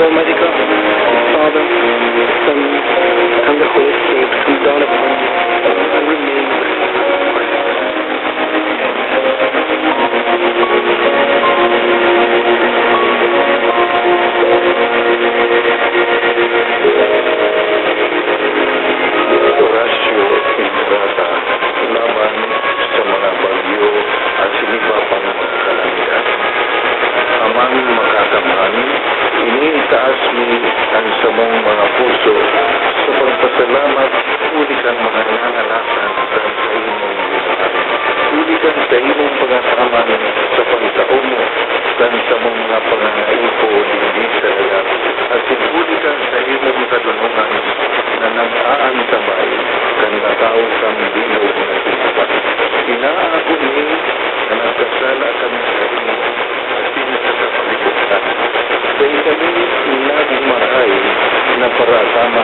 Almighty God, Father, Son, and the Holy Spirit come down upon you and remain with you. Orasyo Intrata laban sa mga bagyo at sinibapang mga kalamidad. Amang makakamhan, iniitaas mi ang samong mga puso sa pagpasalamat ulikan mga nangangalakan sa imong ginaan. Ulikan sa imong pagataman sa pagtao mo kan sa mong mga pangangaipo dinhi sa dagat at sinulikan sa imong kadunungan na nag-aantabay kan natao kang bilog na sinapat. Inaako ni na nagkasala kami sa imo at pinasakapalibutan. Kaya kami nagmahay na para tama